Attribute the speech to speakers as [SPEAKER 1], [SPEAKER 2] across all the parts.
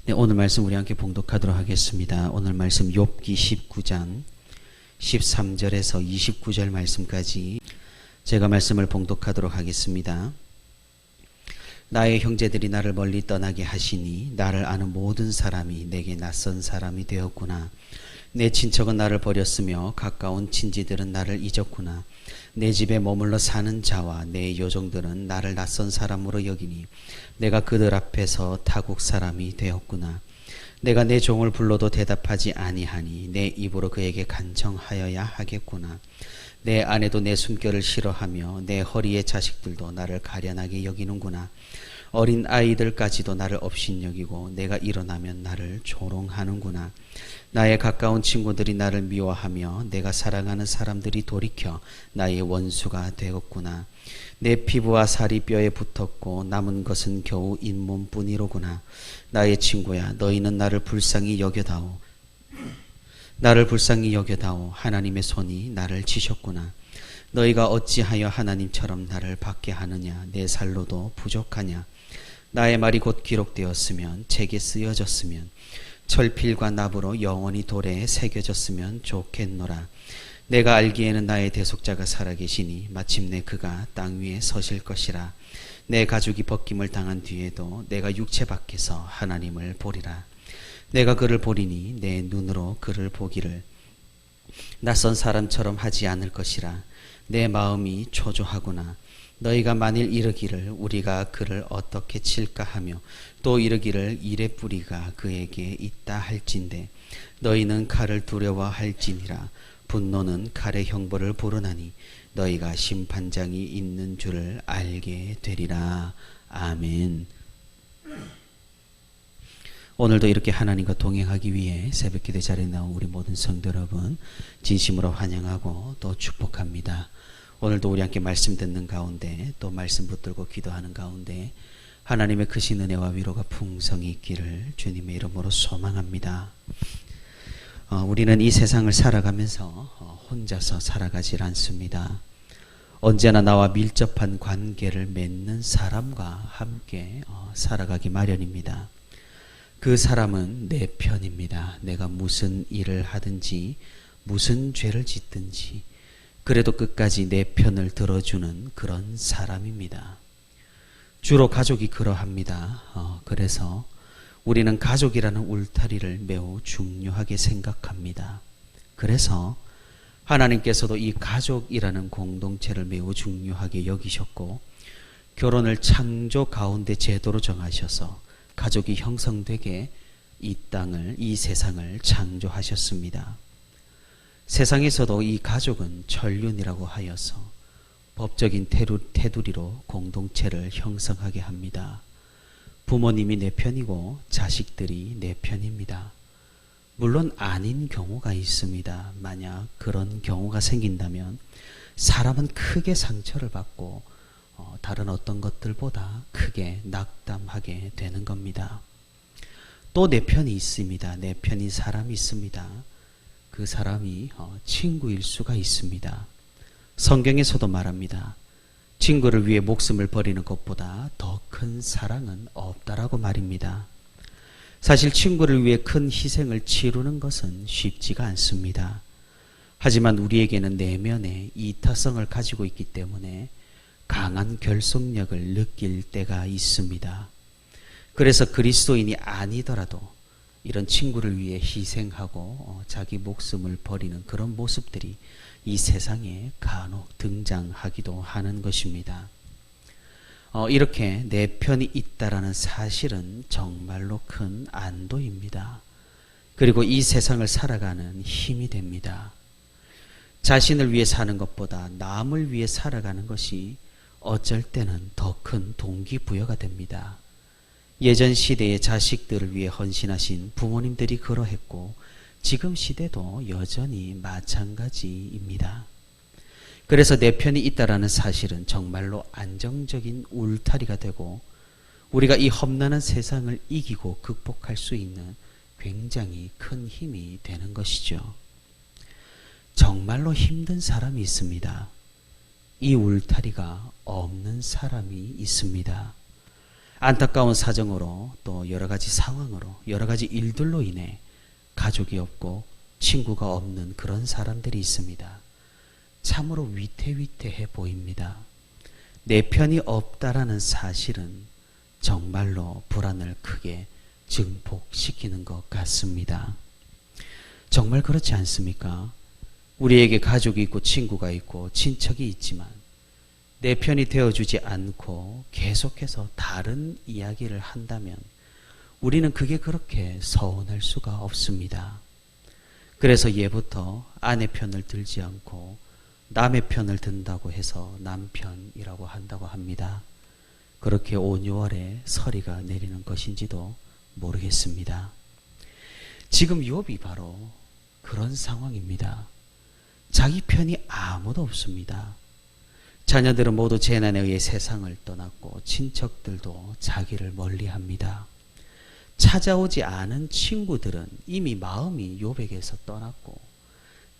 [SPEAKER 1] 네, 오늘 말씀 우리 함께 봉독하도록 하겠습니다. 오늘 말씀 욥기 19장 13절에서 29절 말씀까지 제가 말씀을 봉독하도록 하겠습니다. 나의 형제들이 나를 멀리 떠나게 하시니 나를 아는 모든 사람이 내게 낯선 사람이 되었구나. 내 친척은 나를 버렸으며 가까운 친지들은 나를 잊었구나. 내 집에 머물러 사는 자와 내 요종들은 나를 낯선 사람으로 여기니 내가 그들 앞에서 타국 사람이 되었구나. 내가 내 종을 불러도 대답하지 아니하니 내 입으로 그에게 간청하여야 하겠구나. 내 아내도 내 숨결을 싫어하며 내 허리의 자식들도 나를 가련하게 여기는구나. 어린 아이들까지도 나를 업신여기고 내가 일어나면 나를 조롱하는구나. 나의 가까운 친구들이 나를 미워하며 내가 사랑하는 사람들이 돌이켜 나의 원수가 되었구나. 내 피부와 살이 뼈에 붙었고 남은 것은 겨우 잇몸뿐이로구나. 나의 친구야, 너희는 나를 불쌍히 여겨다오. 나를 불쌍히 여겨다오. 하나님의 손이 나를 치셨구나. 너희가 어찌하여 하나님처럼 나를 받게 하느냐. 내 살로도 부족하냐. 나의 말이 곧 기록되었으면 책에 쓰여졌으면 철필과 납으로 영원히 돌에 새겨졌으면 좋겠노라. 내가 알기에는 나의 대속자가 살아계시니 마침내 그가 땅 위에 서실 것이라. 내 가죽이 벗김을 당한 뒤에도 내가 육체 밖에서 하나님을 보리라. 내가 그를 보리니 내 눈으로 그를 보기를 낯선 사람처럼 하지 않을 것이라. 내 마음이 초조하구나. 너희가 만일 이르기를 우리가 그를 어떻게 칠까 하며 또 이르기를 이레 뿌리가 그에게 있다 할진대 너희는 칼을 두려워할지니라. 분노는 칼의 형벌을 부르나니 너희가 심판장이 있는 줄을 알게 되리라. 아멘. 오늘도 이렇게 하나님과 동행하기 위해 새벽기도 자리에 나온 우리 모든 성도 여러분 진심으로 환영하고 또 축복합니다. 오늘도 우리 함께 말씀 듣는 가운데 또 말씀 붙들고 기도하는 가운데 하나님의 크신 은혜와 위로가 풍성히 있기를 주님의 이름으로 소망합니다. 우리는 이 세상을 살아가면서 혼자서 살아가질 않습니다. 언제나 나와 밀접한 관계를 맺는 사람과 함께 살아가기 마련입니다. 그 사람은 내 편입니다. 내가 무슨 일을 하든지 무슨 죄를 짓든지 그래도 끝까지 내 편을 들어주는 그런 사람입니다. 주로 가족이 그러합니다. 그래서 우리는 가족이라는 울타리를 매우 중요하게 생각합니다. 그래서 하나님께서도 이 가족이라는 공동체를 매우 중요하게 여기셨고 결혼을 창조 가운데 제도로 정하셔서 가족이 형성되게 이 땅을, 이 세상을 창조하셨습니다. 세상에서도 이 가족은 천륜이라고 하여서 법적인 테두리로 공동체를 형성하게 합니다. 부모님이 내 편이고 자식들이 내 편입니다. 물론 아닌 경우가 있습니다. 만약 그런 경우가 생긴다면 사람은 크게 상처를 받고 다른 어떤 것들보다 크게 낙담하게 되는 겁니다. 또 내 편이 있습니다. 내 편인 사람이 있습니다. 그 사람이 친구일 수가 있습니다. 성경에서도 말합니다. 친구를 위해 목숨을 버리는 것보다 더 큰 사랑은 없다라고 말입니다. 사실 친구를 위해 큰 희생을 치르는 것은 쉽지가 않습니다. 하지만 우리에게는 내면에 이타성을 가지고 있기 때문에 강한 결속력을 느낄 때가 있습니다. 그래서 그리스도인이 아니더라도 이런 친구를 위해 희생하고 자기 목숨을 버리는 그런 모습들이 이 세상에 간혹 등장하기도 하는 것입니다. 이렇게 내 편이 있다라는 사실은 정말로 큰 안도입니다. 그리고 이 세상을 살아가는 힘이 됩니다. 자신을 위해 사는 것보다 남을 위해 살아가는 것이 어쩔 때는 더 큰 동기부여가 됩니다. 예전 시대의 자식들을 위해 헌신하신 부모님들이 그러했고 지금 시대도 여전히 마찬가지입니다. 그래서 내 편이 있다라는 사실은 정말로 안정적인 울타리가 되고 우리가 이 험난한 세상을 이기고 극복할 수 있는 굉장히 큰 힘이 되는 것이죠. 정말로 힘든 사람이 있습니다. 이 울타리가 없는 사람이 있습니다. 안타까운 사정으로 또 여러 가지 상황으로 여러 가지 일들로 인해 가족이 없고 친구가 없는 그런 사람들이 있습니다. 참으로 위태위태해 보입니다. 내 편이 없다라는 사실은 정말로 불안을 크게 증폭시키는 것 같습니다. 정말 그렇지 않습니까? 우리에게 가족이 있고 친구가 있고 친척이 있지만 내 편이 되어주지 않고 계속해서 다른 이야기를 한다면 우리는 그게 그렇게 서운할 수가 없습니다. 그래서 예부터 아내 편을 들지 않고 남의 편을 든다고 해서 남편이라고 한다고 합니다. 그렇게 5, 6월에 서리가 내리는 것인지도 모르겠습니다. 지금 욥이 바로 그런 상황입니다. 자기 편이 아무도 없습니다. 자녀들은 모두 재난에 의해 세상을 떠났고 친척들도 자기를 멀리합니다. 찾아오지 않은 친구들은 이미 마음이 욥에게서 떠났고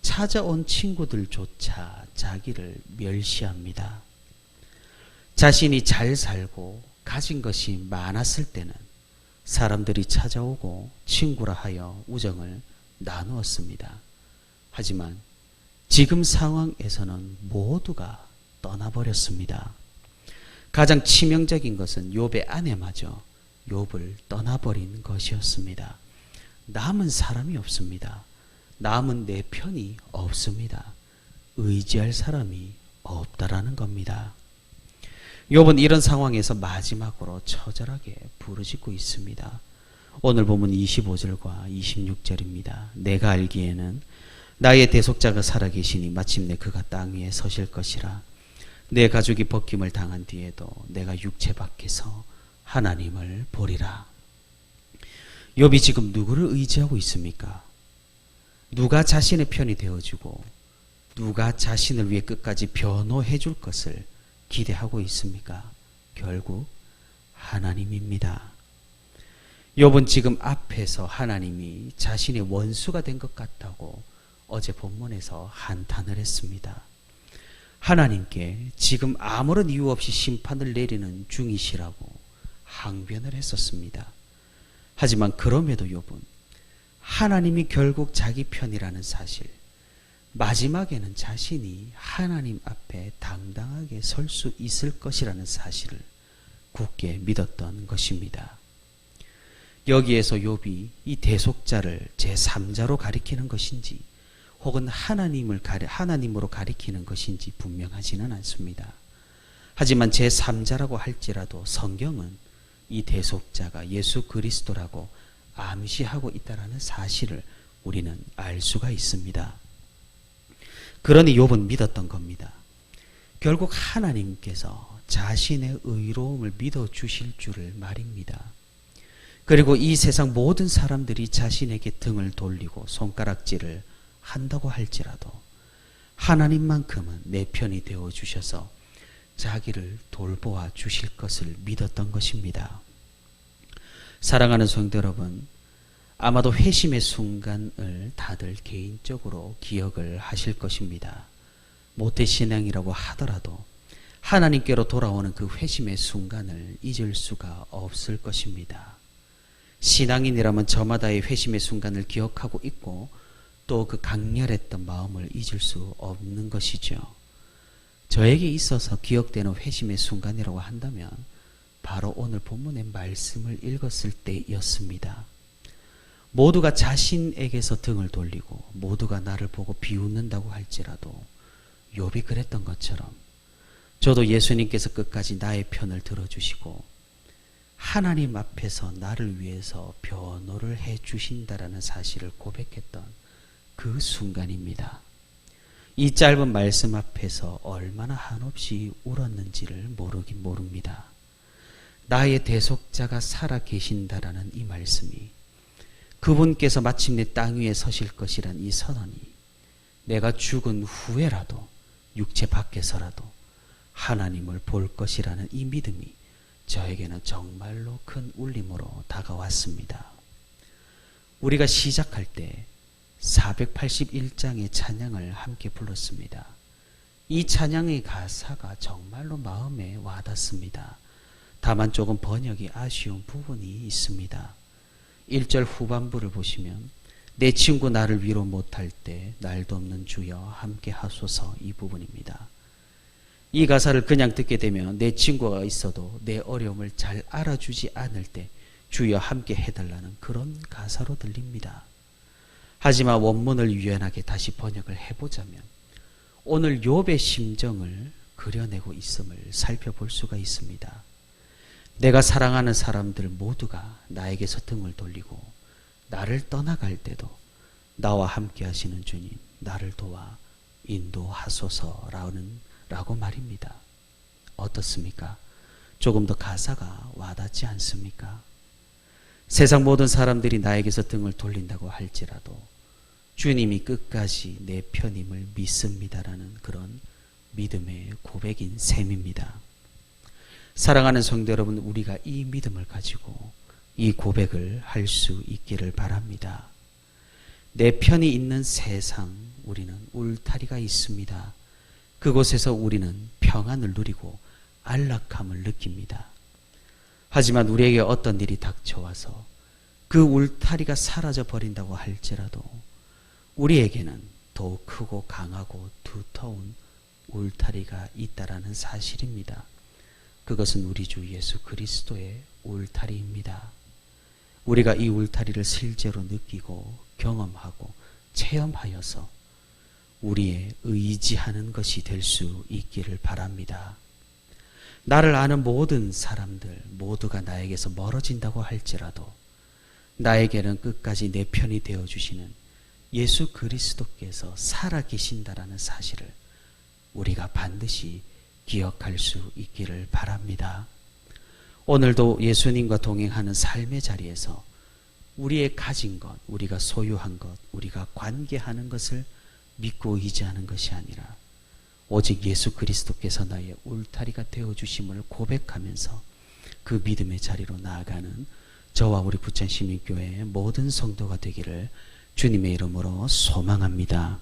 [SPEAKER 1] 찾아온 친구들조차 자기를 멸시합니다. 자신이 잘 살고 가진 것이 많았을 때는 사람들이 찾아오고 친구라 하여 우정을 나누었습니다. 하지만 지금 상황에서는 모두가 떠나버렸습니다. 가장 치명적인 것은 욥의 아내마저 욥을 떠나버린 것이었습니다. 남은 사람이 없습니다. 남은 내 편이 없습니다. 의지할 사람이 없다라는 겁니다. 욥은 이런 상황에서 마지막으로 처절하게 부르짖고 있습니다. 오늘 본문 25절과 26절입니다. 내가 알기에는 나의 대속자가 살아계시니 마침내 그가 땅 위에 서실 것이라. 내 가족이 벗김을 당한 뒤에도 내가 육체 밖에서 하나님을 보리라. 욥이 지금 누구를 의지하고 있습니까? 누가 자신의 편이 되어주고 누가 자신을 위해 끝까지 변호해 줄 것을 기대하고 있습니까? 결국 하나님입니다. 욥은 지금 앞에서 하나님이 자신의 원수가 된 것 같다고 어제 본문에서 한탄을 했습니다. 하나님께 지금 아무런 이유 없이 심판을 내리는 중이시라고 항변을 했었습니다. 하지만 그럼에도 욥은 하나님이 결국 자기 편이라는 사실, 마지막에는 자신이 하나님 앞에 당당하게 설 수 있을 것이라는 사실을 굳게 믿었던 것입니다. 여기에서 욥이 이 대속자를 제3자로 가리키는 것인지 혹은 하나님으로 가리키는 것인지 분명하지는 않습니다. 하지만 제3자라고 할지라도 성경은 이 대속자가 예수 그리스도라고 암시하고 있다는 사실을 우리는 알 수가 있습니다. 그러니 욥은 믿었던 겁니다. 결국 하나님께서 자신의 의로움을 믿어주실 줄을 말입니다. 그리고 이 세상 모든 사람들이 자신에게 등을 돌리고 손가락질을 한다고 할지라도 하나님만큼은 내 편이 되어주셔서 자기를 돌보아 주실 것을 믿었던 것입니다. 사랑하는 성도 여러분, 아마도 회심의 순간을 다들 개인적으로 기억을 하실 것입니다. 모태신앙이라고 하더라도 하나님께로 돌아오는 그 회심의 순간을 잊을 수가 없을 것입니다. 신앙인이라면 저마다의 회심의 순간을 기억하고 있고 또 그 강렬했던 마음을 잊을 수 없는 것이죠. 저에게 있어서 기억되는 회심의 순간이라고 한다면 바로 오늘 본문의 말씀을 읽었을 때였습니다. 모두가 자신에게서 등을 돌리고 모두가 나를 보고 비웃는다고 할지라도 욥이 그랬던 것처럼 저도 예수님께서 끝까지 나의 편을 들어주시고 하나님 앞에서 나를 위해서 변호를 해 주신다라는 사실을 고백했던 그 순간입니다. 이 짧은 말씀 앞에서 얼마나 한없이 울었는지를 모르긴 모릅니다. 나의 대속자가 살아 계신다라는 이 말씀이, 그분께서 마침내 땅 위에 서실 것이란 이 선언이 내가 죽은 후에라도 육체 밖에서라도 하나님을 볼 것이라는 이 믿음이 저에게는 정말로 큰 울림으로 다가왔습니다. 우리가 시작할 때 481장의 찬양을 함께 불렀습니다. 이 찬양의 가사가 정말로 마음에 와닿습니다. 다만 조금 번역이 아쉬운 부분이 있습니다. 1절 후반부를 보시면 내 친구 나를 위로 못할 때 날도 없는 주여 함께 하소서, 이 부분입니다. 이 가사를 그냥 듣게 되면 내 친구가 있어도 내 어려움을 잘 알아주지 않을 때 주여 함께 해달라는 그런 가사로 들립니다. 하지만 원문을 유연하게 다시 번역을 해보자면 오늘 욥의 심정을 그려내고 있음을 살펴볼 수가 있습니다. 내가 사랑하는 사람들 모두가 나에게서 등을 돌리고 나를 떠나갈 때도 나와 함께 하시는 주님, 나를 도와 인도하소서라고 말입니다. 어떻습니까? 조금 더 가사가 와닿지 않습니까? 세상 모든 사람들이 나에게서 등을 돌린다고 할지라도 주님이 끝까지 내 편임을 믿습니다라는 그런 믿음의 고백인 셈입니다. 사랑하는 성도 여러분, 우리가 이 믿음을 가지고 이 고백을 할 수 있기를 바랍니다. 내 편이 있는 세상, 우리는 울타리가 있습니다. 그곳에서 우리는 평안을 누리고 안락함을 느낍니다. 하지만 우리에게 어떤 일이 닥쳐와서 그 울타리가 사라져 버린다고 할지라도 우리에게는 더욱 크고 강하고 두터운 울타리가 있다라는 사실입니다. 그것은 우리 주 예수 그리스도의 울타리입니다. 우리가 이 울타리를 실제로 느끼고 경험하고 체험하여서 우리의 의지하는 것이 될 수 있기를 바랍니다. 나를 아는 모든 사람들 모두가 나에게서 멀어진다고 할지라도 나에게는 끝까지 내 편이 되어주시는 예수 그리스도께서 살아계신다라는 사실을 우리가 반드시 기억할 수 있기를 바랍니다. 오늘도 예수님과 동행하는 삶의 자리에서 우리의 가진 것, 우리가 소유한 것, 우리가 관계하는 것을 믿고 의지하는 것이 아니라 오직 예수 그리스도께서 나의 울타리가 되어주심을 고백하면서 그 믿음의 자리로 나아가는 저와 우리 부천시민교회의 모든 성도가 되기를 주님의 이름으로 소망합니다.